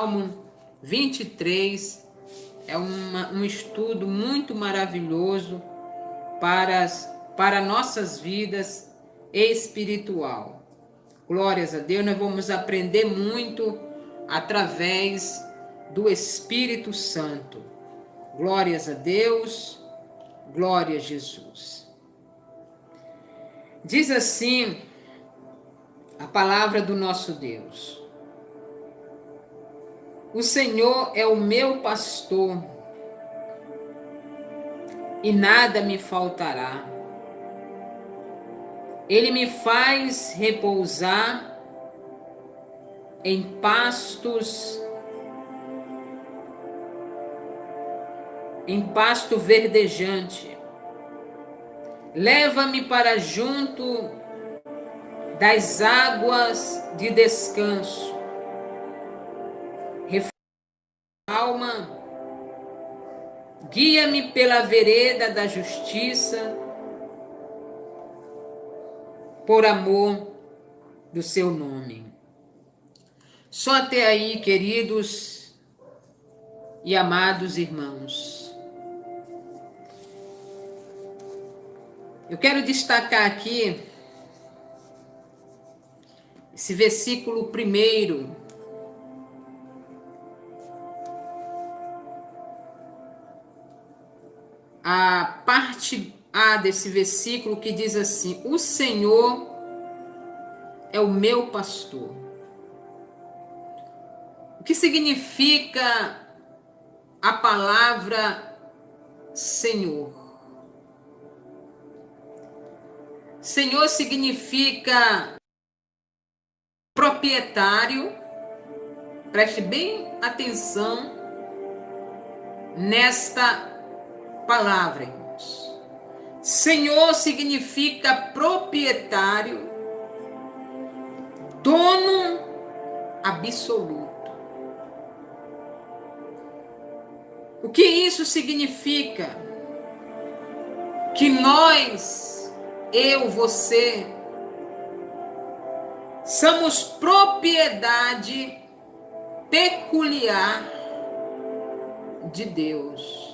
Salmo 23 é um estudo muito maravilhoso para nossas vidas espiritual. Glórias a Deus, nós vamos aprender muito através do Espírito Santo. Glórias a Deus, glória a Jesus. Diz assim a palavra do nosso Deus: o Senhor é o meu pastor e nada me faltará. Ele me faz repousar em pasto verdejante. Leva-me para junto das águas de descanso. Refresca a alma. Guia-me pela vereda da justiça, por amor do seu nome. Só até aí, queridos e amados irmãos. Eu quero destacar aqui esse versículo primeiro. A parte A desse versículo que diz assim: o Senhor é o meu pastor. O que significa a palavra Senhor? Senhor significa proprietário. Preste bem atenção nesta palavra, irmãos. Senhor significa proprietário, dono absoluto. O que isso significa? Que nós, eu, você, somos propriedade peculiar de Deus.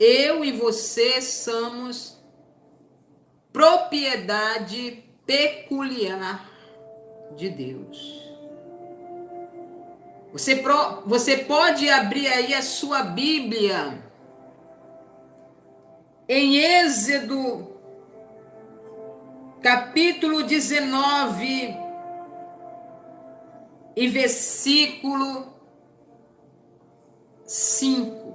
Eu e você somos propriedade peculiar de Deus. Você pode abrir aí a sua Bíblia em Êxodo, capítulo 19, e versículo 5.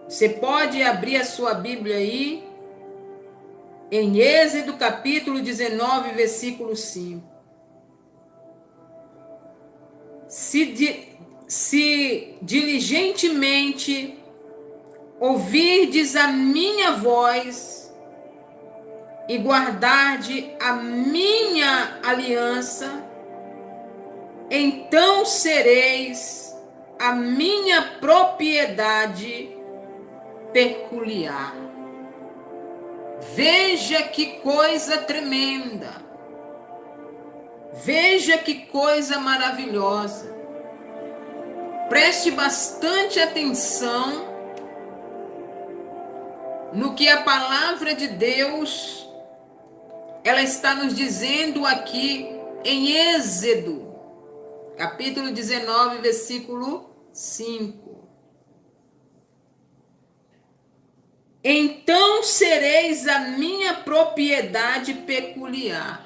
Você pode abrir a sua Bíblia aí em Êxodo, capítulo 19, versículo 5. Se diligentemente ouvirdes a minha voz e guardardes a minha aliança, então sereis a minha propriedade peculiar. Veja que coisa tremenda. Veja que coisa maravilhosa. Preste bastante atenção no que a palavra de Deus ela está nos dizendo aqui em Êxodo, capítulo 19, versículo 5. Então sereis a minha propriedade peculiar.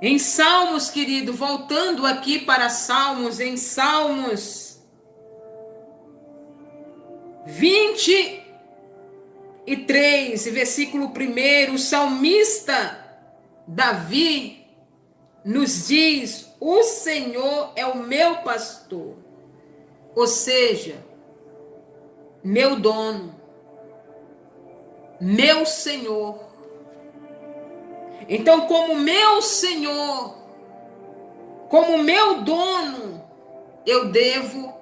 Em Salmos, querido, voltando aqui para Salmos, em Salmos 23, versículo 1, o salmista Davi nos diz: o Senhor é o meu pastor, ou seja, meu dono, meu Senhor. Então, como meu Senhor, como meu dono, eu devo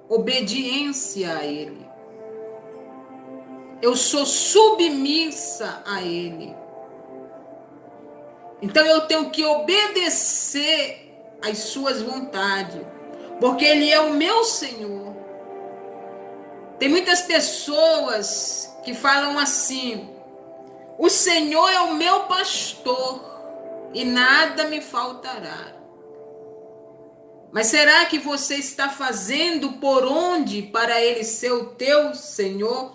obediência a Ele. Eu sou submissa a Ele. Então eu tenho que obedecer às suas vontades, porque Ele é o meu Senhor. Tem muitas pessoas que falam assim: o Senhor é o meu pastor e nada me faltará. Mas será que você está fazendo por onde para Ele ser o teu Senhor,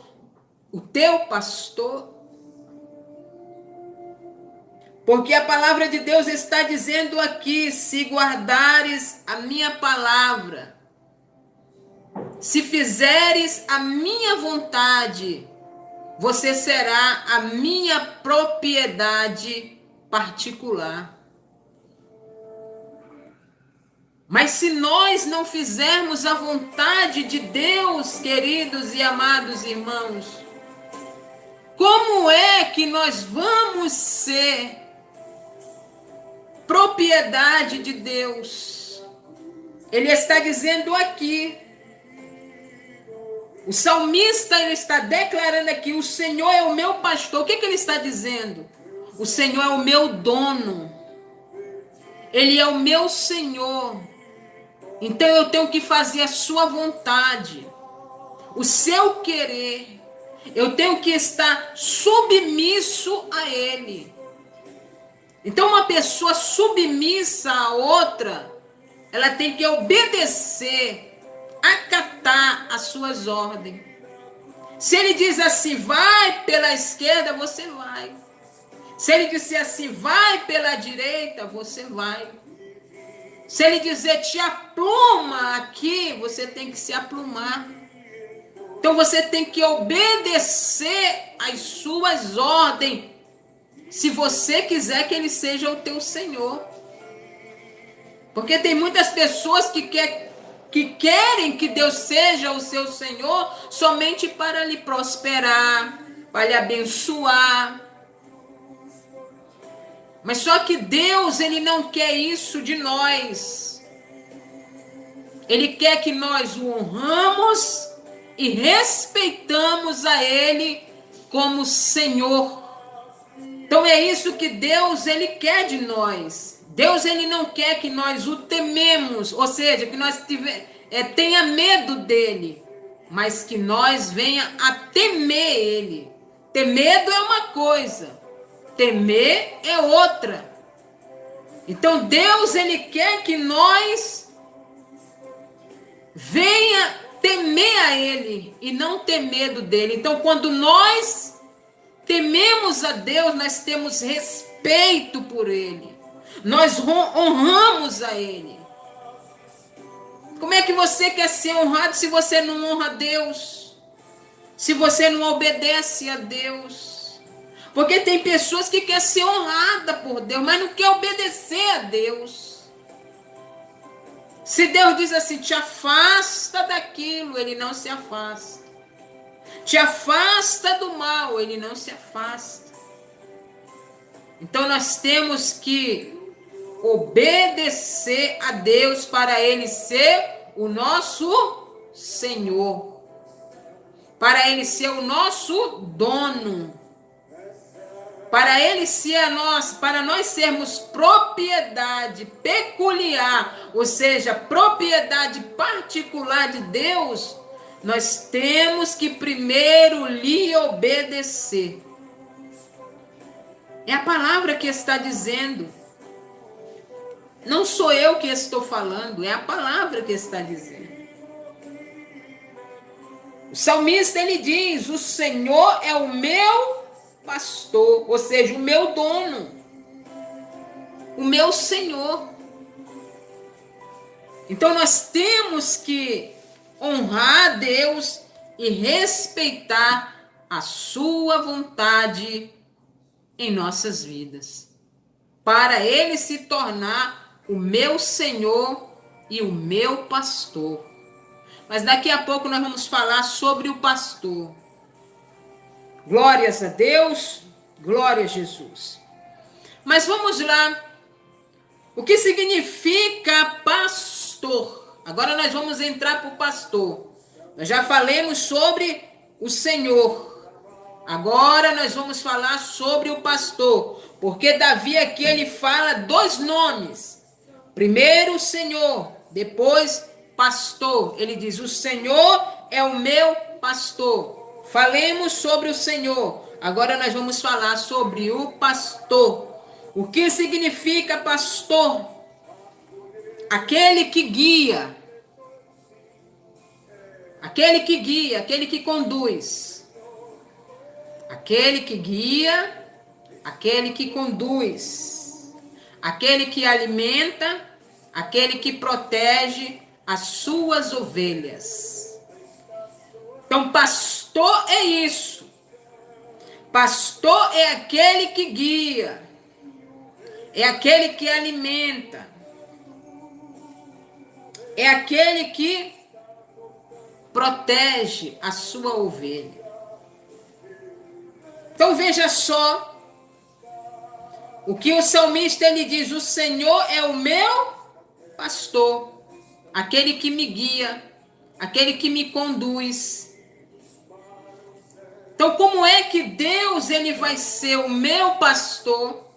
o teu pastor? Porque a palavra de Deus está dizendo aqui: se guardares a minha palavra, se fizeres a minha vontade, você será a minha propriedade particular. Mas se nós não fizermos a vontade de Deus, queridos e amados irmãos, como é que nós vamos ser propriedade de Deus? Ele está dizendo aqui, o salmista ele está declarando aqui: o Senhor é o meu pastor. O que ele está dizendo? O Senhor é o meu dono. Ele é o meu Senhor. Então eu tenho que fazer a sua vontade, o seu querer. Eu tenho que estar submisso a Ele. Então uma pessoa submissa a outra, ela tem que obedecer, acatar as suas ordens. Se ele diz assim: vai pela esquerda, você vai. Se ele disser assim: vai pela direita, você vai. Se ele dizer: te apluma aqui, você tem que se aplumar. Então você tem que obedecer às suas ordens, se você quiser que Ele seja o teu Senhor. Porque tem muitas pessoas que querem que Deus seja o seu Senhor somente para lhe prosperar, para lhe abençoar. Mas só que Deus, Ele não quer isso de nós. Ele quer que nós o honramos e respeitamos a Ele como Senhor. Então é isso que Deus, Ele quer de nós. Deus, Ele não quer que nós o tememos, ou seja, que nós tenha medo dEle, mas que nós venha a temer Ele. Ter medo é uma coisa, temer é outra. Então Deus, Ele quer que nós venha temer a Ele e não ter medo dEle. Então quando nós tememos a Deus, nós temos respeito por Ele. Nós honramos a Ele. Como é que você quer ser honrado se você não honra a Deus? Se você não obedece a Deus? Porque tem pessoas que querem ser honradas por Deus, mas não quer obedecer a Deus. Se Deus diz assim: te afasta daquilo, Ele não se afasta. Te afasta do mal, Ele não se afasta. Então nós temos que obedecer a Deus para Ele ser o nosso Senhor, para Ele ser o nosso dono, para Ele ser para nós sermos propriedade peculiar, ou seja, propriedade particular de Deus. Nós temos que primeiro lhe obedecer. É a palavra que está dizendo. Não sou eu que estou falando, é a palavra que está dizendo. O salmista, ele diz: o Senhor é o meu pastor, ou seja, o meu dono, o meu Senhor. Então nós temos que honrar a Deus e respeitar a sua vontade em nossas vidas, para Ele se tornar o meu Senhor e o meu pastor. Mas daqui a pouco nós vamos falar sobre o pastor. Glórias a Deus, glória a Jesus. Mas vamos lá. O que significa pastor? Agora nós vamos entrar para o pastor. Nós já falamos sobre o Senhor. Agora nós vamos falar sobre o pastor, porque Davi aqui ele fala dois nomes. Primeiro o Senhor, depois pastor. Ele diz: o Senhor é o meu pastor. Falemos sobre o Senhor. Agora nós vamos falar sobre o pastor. O que significa pastor? Aquele que guia. Aquele que guia, aquele que conduz. Aquele que guia, aquele que conduz. Aquele que alimenta, aquele que protege as suas ovelhas. Então, pastor é isso. Pastor é aquele que guia, é aquele que alimenta, é aquele que protege a sua ovelha. Então veja só o que o salmista ele diz: o Senhor é o meu pastor, aquele que me guia, aquele que me conduz. Então como é que Deus ele vai ser o meu pastor,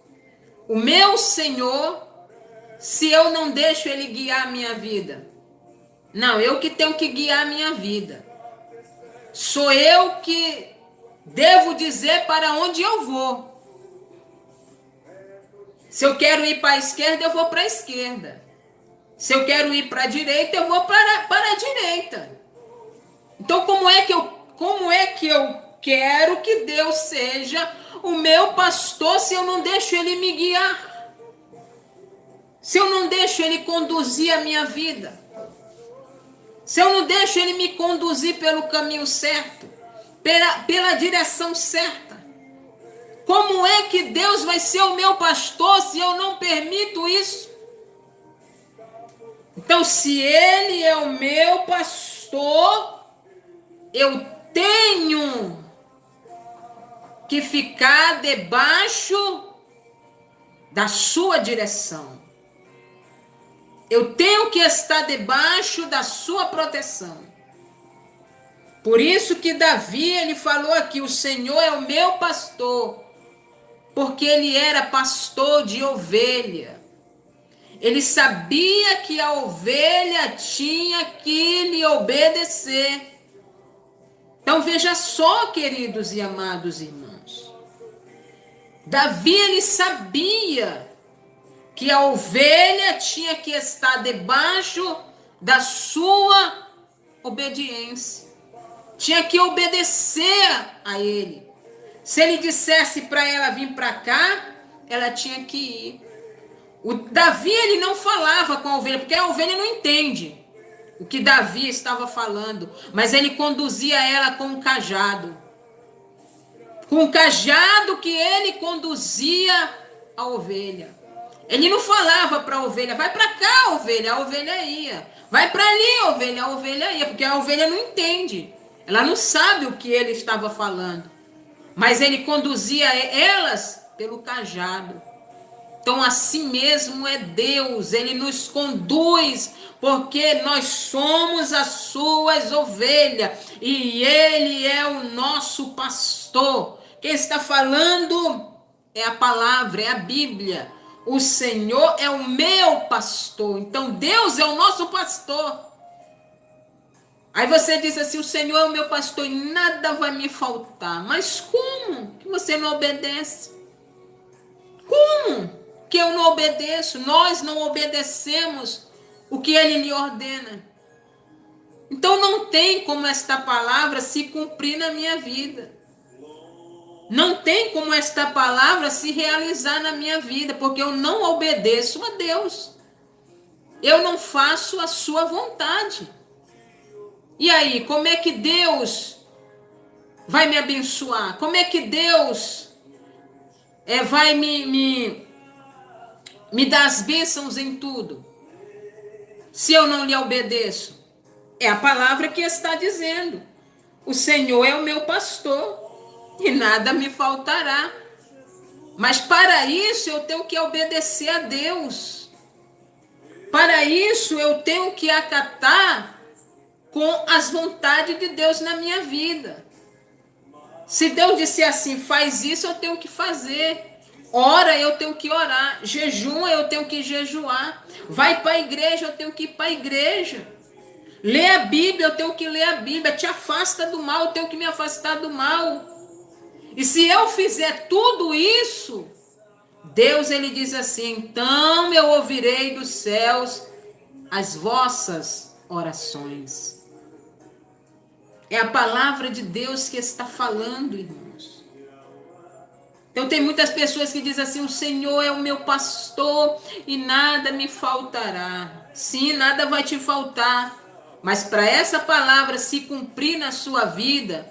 o meu Senhor, se eu não deixo ele guiar a minha vida? Não, eu que tenho que guiar a minha vida. Sou eu que devo dizer para onde eu vou. Se eu quero ir para a esquerda, eu vou para a esquerda. Se eu quero ir para a direita, eu vou para a direita. Então, como é que eu quero que Deus seja o meu pastor se eu não deixo ele me guiar? Se eu não deixo ele conduzir a minha vida? Se eu não deixo ele me conduzir pelo caminho certo, pela direção certa? Como é que Deus vai ser o meu pastor se eu não permito isso? Então, se ele é o meu pastor, eu tenho que ficar debaixo da sua direção. Eu tenho que estar debaixo da sua proteção. Por isso que Davi, ele falou aqui: o Senhor é o meu pastor, porque ele era pastor de ovelha. Ele sabia que a ovelha tinha que lhe obedecer. Então veja só, queridos e amados irmãos, Davi ele sabia que a ovelha tinha que estar debaixo da sua obediência. Tinha que obedecer a ele. Se ele dissesse para ela vir para cá, ela tinha que ir. O Davi ele não falava com a ovelha, porque a ovelha não entende o que Davi estava falando, mas ele conduzia ela com um cajado. Com o cajado que ele conduzia a ovelha. Ele não falava para a ovelha: vai para cá, a ovelha ia. Vai para ali, a ovelha ia, porque a ovelha não entende. Ela não sabe o que ele estava falando. Mas ele conduzia elas pelo cajado. Então assim mesmo é Deus, ele nos conduz, porque nós somos as suas ovelhas, e ele é o nosso pastor. Quem está falando é a palavra, é a Bíblia. O Senhor é o meu pastor. Então Deus é o nosso pastor. Aí você diz assim: o Senhor é o meu pastor e nada vai me faltar. Mas como que você não obedece? Como que eu não obedeço? Nós não obedecemos o que ele lhe ordena. Então não tem como esta palavra se cumprir na minha vida. Não tem como esta palavra se realizar na minha vida, porque eu não obedeço a Deus. Eu não faço a sua vontade. E aí, como é que Deus vai me abençoar? Como é que Deus vai me dar as bênçãos em tudo, se eu não lhe obedeço? É a palavra que está dizendo: o Senhor é o meu pastor e nada me faltará. Mas para isso eu tenho que obedecer a Deus. Para isso eu tenho que acatar com as vontades de Deus na minha vida. Se Deus disser assim, faz isso, eu tenho que fazer. Ora, eu tenho que orar. Jejum, eu tenho que jejuar. Vai para a igreja, eu tenho que ir para a igreja. Lê a Bíblia, eu tenho que ler a Bíblia. Te afasta do mal, eu tenho que me afastar do mal. E se eu fizer tudo isso, Deus, ele diz assim, então eu ouvirei dos céus as vossas orações. É a palavra de Deus que está falando, irmãos. Então tem muitas pessoas que dizem assim, o Senhor é o meu pastor e nada me faltará. Sim, nada vai te faltar. Mas para essa palavra se cumprir na sua vida,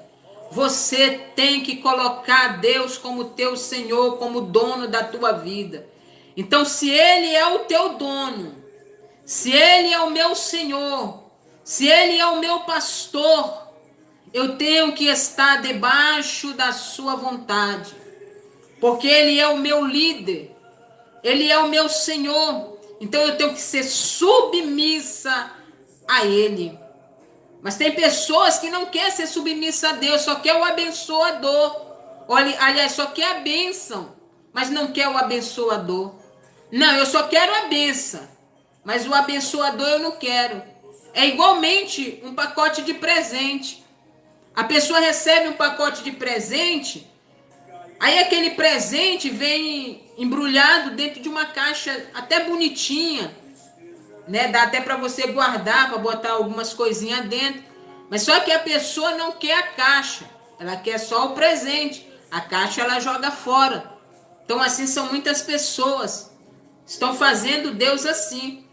você tem que colocar Deus como teu Senhor, como dono da tua vida. Então, se Ele é o teu dono, se Ele é o meu Senhor, se Ele é o meu pastor, eu tenho que estar debaixo da sua vontade, porque Ele é o meu líder, Ele é o meu Senhor, então eu tenho que ser submissa a Ele. Mas tem pessoas que não querem ser submissa a Deus, só quer o abençoador. Olha, aliás, só quer a bênção, mas não quer o abençoador. Não, eu só quero a bênção, mas o abençoador eu não quero. É igualmente um pacote de presente. A pessoa recebe um pacote de presente, aí aquele presente vem embrulhado dentro de uma caixa até bonitinha, né? Dá até para você guardar, para botar algumas coisinhas dentro. Mas só que a pessoa não quer a caixa, ela quer só o presente. A caixa ela joga fora. Então assim são muitas pessoas. Estão fazendo Deus assim.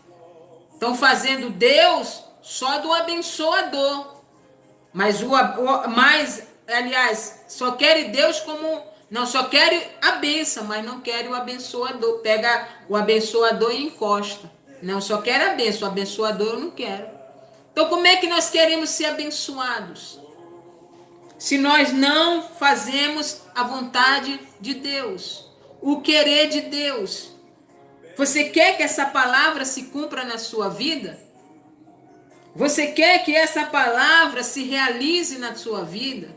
Estão fazendo Deus só do abençoador. Aliás, só querem Deus como... Não, só querem a bênção, mas não querem o abençoador. Pega o abençoador e encosta. Não, só quero a bênção, o abençoador eu não quero. Então como é que nós queremos ser abençoados? Se nós não fazemos a vontade de Deus, o querer de Deus. Você quer que essa palavra se cumpra na sua vida? Você quer que essa palavra se realize na sua vida?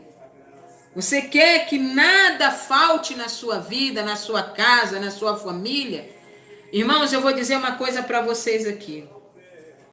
Você quer que nada falte na sua vida, na sua casa, na sua família? Irmãos, eu vou dizer uma coisa para vocês aqui.